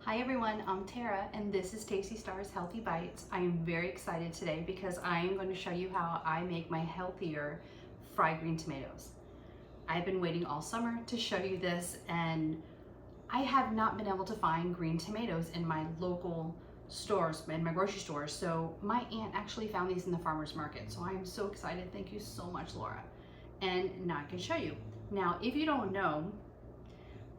Hi everyone, I'm Tara and this is Tasty Star's Healthy Bites. I am very excited today because I am going to show you how I make my healthier fried green tomatoes. I've been waiting all summer to show you this and I have not been able to find green tomatoes in my local stores, in my grocery stores. So my aunt actually found these in the farmer's market. So I am so excited. Thank you so much, Laura. And now I can show you. Now, if you don't know,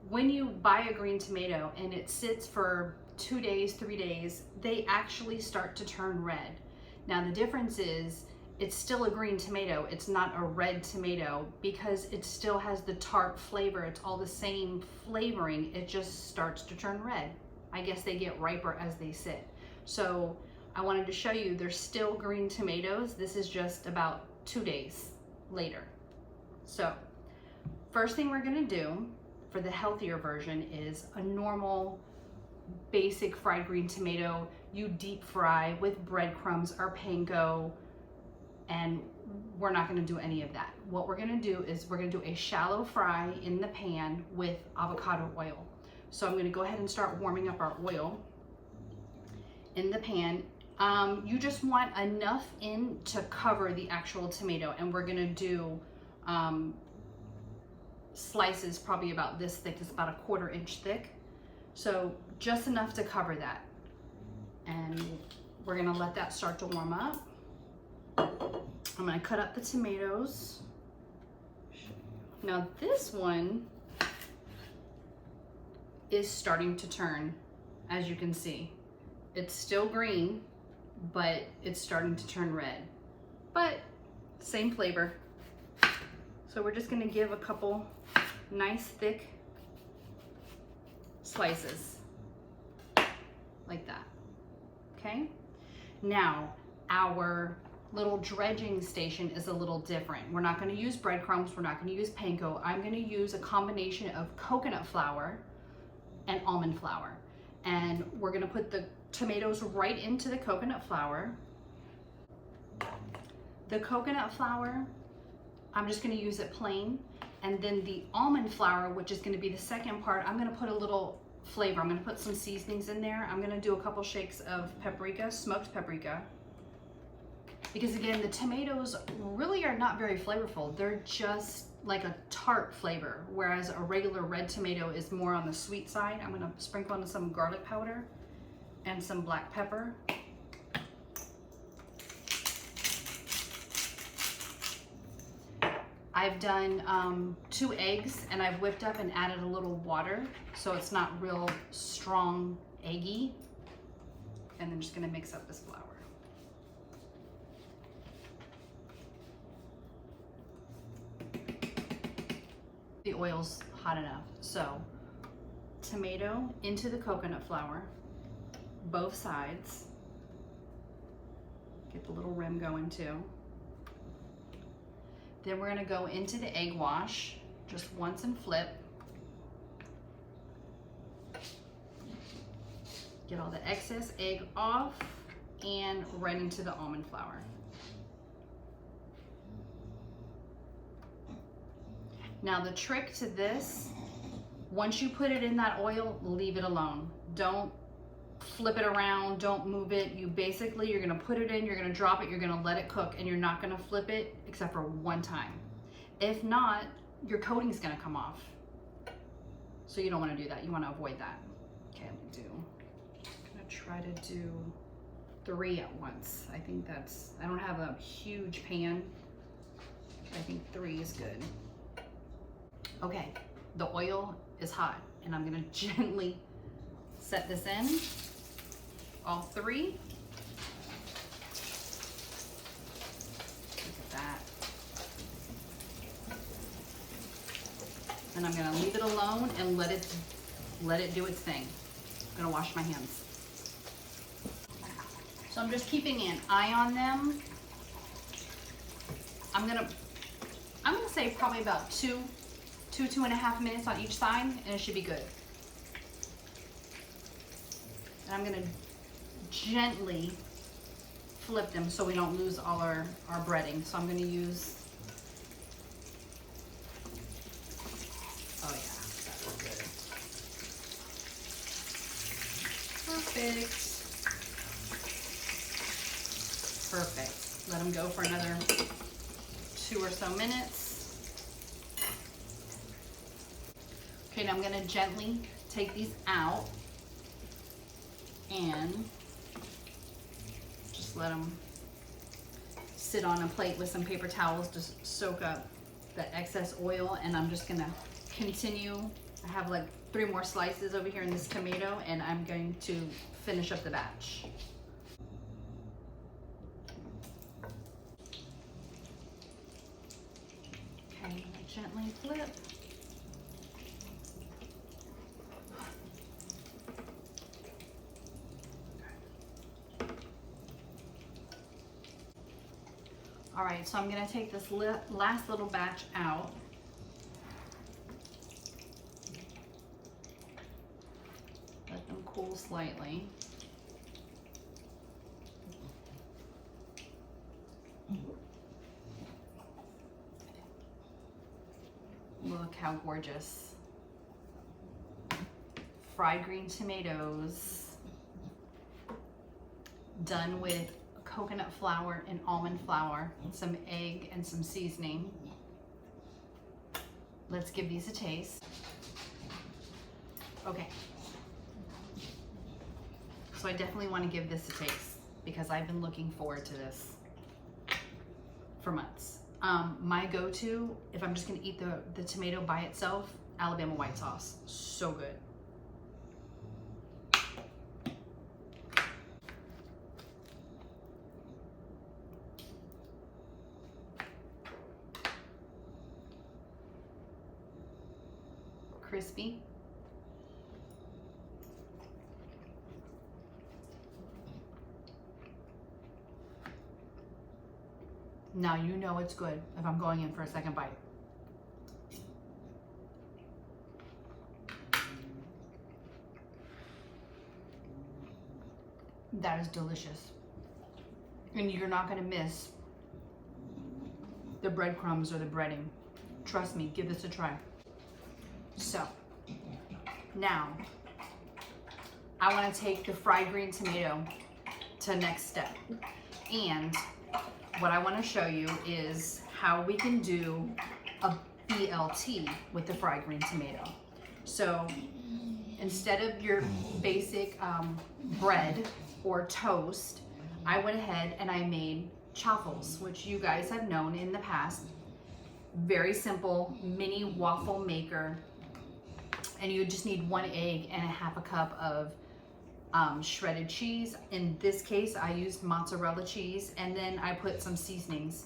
when you buy a green tomato and it sits for 2 days, 3 days, they actually start to turn red. Now the difference is it's still a green tomato. It's not a red tomato because it still has the tart flavor. It's all the same flavoring. It just starts to turn red. I guess they get riper as they sit. So I wanted to show you they're still green tomatoes. This is just about 2 days later. So first thing we're gonna do for the healthier version is a normal basic fried green tomato. You deep fry with breadcrumbs or panko, and we're not going to do any of that. What we're going to do is we're going to do a shallow fry in the pan with avocado oil. So I'm going to go ahead and start warming up our oil in the pan. You just want enough in to cover the actual tomato, and we're going to do slices probably about this thick. It's about 1/4 inch thick, so just enough to cover that, and we're gonna let that start to warm up. I'm gonna cut up the tomatoes. Now this one is starting to turn, as you can see. It's still green, but it's starting to turn red, but same flavor. So we're just gonna give a couple nice thick slices like that, okay? Now, our little dredging station is a little different. We're not gonna use breadcrumbs, we're not gonna use panko. I'm gonna use a combination of coconut flour and almond flour. And we're gonna put the tomatoes right into the coconut flour. The coconut flour, I'm just gonna use it plain. And then the almond flour, which is gonna be the second part, I'm gonna put a little flavor. I'm gonna put some seasonings in there. I'm gonna do a couple shakes of paprika, smoked paprika. Because again, the tomatoes really are not very flavorful. They're just like a tart flavor, whereas a regular red tomato is more on the sweet side. I'm gonna sprinkle in some garlic powder and some black pepper. I've done 2 eggs and I've whipped up and added a little water so it's not real strong eggy. And I'm just gonna mix up this flour. The oil's hot enough. So tomato into the coconut flour, both sides. Get the little rim going too. Then we're gonna go into the egg wash just once and flip. Get all the excess egg off and right into the almond flour. Now the trick to this, once you put it in that oil, leave it alone. Don't flip it around, don't move it. You're gonna put it in, you're gonna drop it, you're gonna let it cook, and you're not gonna flip it except for one time. If not, your coating's gonna come off. So you don't wanna do that, you wanna avoid that. Okay, I'm gonna try to do 3 at once. I think I don't have a huge pan. I think 3 is good. Okay, the oil is hot, and I'm gonna gently set this in. All 3. Look at that. And I'm gonna leave it alone and let it do its thing. I'm gonna wash my hands. So I'm just keeping an eye on them. I'm gonna say probably about 2.5 minutes on each side, and it should be good. And I'm gonna gently flip them so we don't lose all our breading. So I'm gonna use, oh yeah, that was good. Perfect. Perfect. Let them go for another 2 or so minutes. Okay, now I'm going to gently take these out and just let them sit on a plate with some paper towels to soak up the excess oil. And I'm just going to continue. I have like 3 more slices over here in this tomato, and I'm going to finish up the batch. Okay, I'm going to gently flip. All right, so I'm going to take this last little batch out. Let them cool slightly. Look how gorgeous. Fried green tomatoes done with coconut flour and almond flour, some egg and some seasoning. Let's give these a taste. Okay. So I definitely want to give this a taste because I've been looking forward to this for months. My go-to, if I'm just going to eat the tomato by itself, Alabama white sauce. So good. Crispy. Now you know it's good if I'm going in for a second bite. That is delicious. And you're not going to miss the breadcrumbs or the breading. Trust me, give this a try. So, now, I want to take the fried green tomato to the next step. And what I want to show you is how we can do a BLT with the fried green tomato. So, instead of your basic bread or toast, I went ahead and I made chaffles, which you guys have known in the past. Very simple mini waffle maker. And you just need 1 egg and a half a cup of shredded cheese. In this case, I used mozzarella cheese, and then I put some seasonings.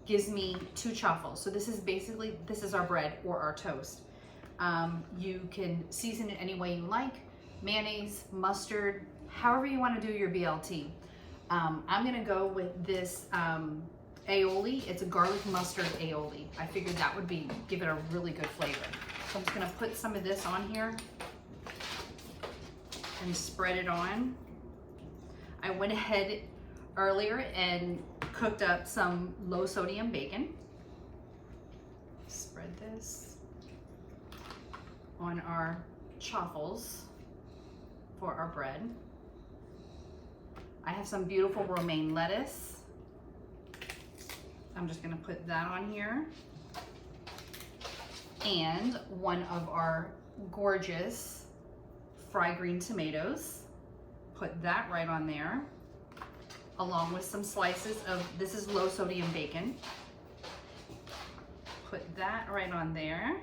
Gives me 2 chaffles. So this is our bread or our toast. You can season it any way you like. Mayonnaise, mustard, however you want to do your BLT. I'm gonna go with this aioli. It's a garlic mustard aioli. I figured that would give it a really good flavor. So I'm just gonna put some of this on here and spread it on. I went ahead earlier and cooked up some low sodium bacon. Spread this on our chaffles for our bread. I have some beautiful romaine lettuce. I'm just gonna put that on here. And one of our gorgeous fried green tomatoes. Put that right on there, along with some slices of, this is low sodium bacon. Put that right on there.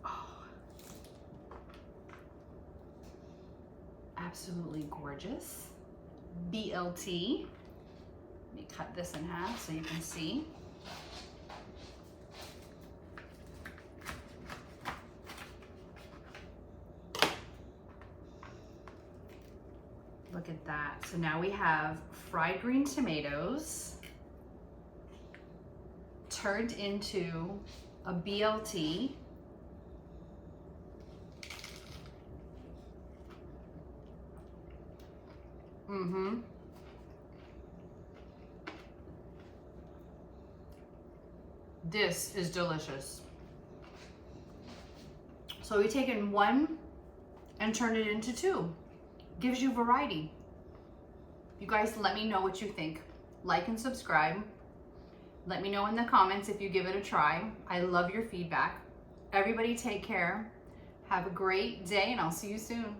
Oh, absolutely gorgeous. BLT. Let me cut this in half so you can see. Look at that. So now we have fried green tomatoes turned into a BLT. This is delicious. So we've taken 1 and turned it into 2. Gives you variety. You guys, let me know what you think. Like and subscribe. Let me know in the comments if you give it a try. I love your feedback. Everybody take care. Have a great day, and I'll see you soon.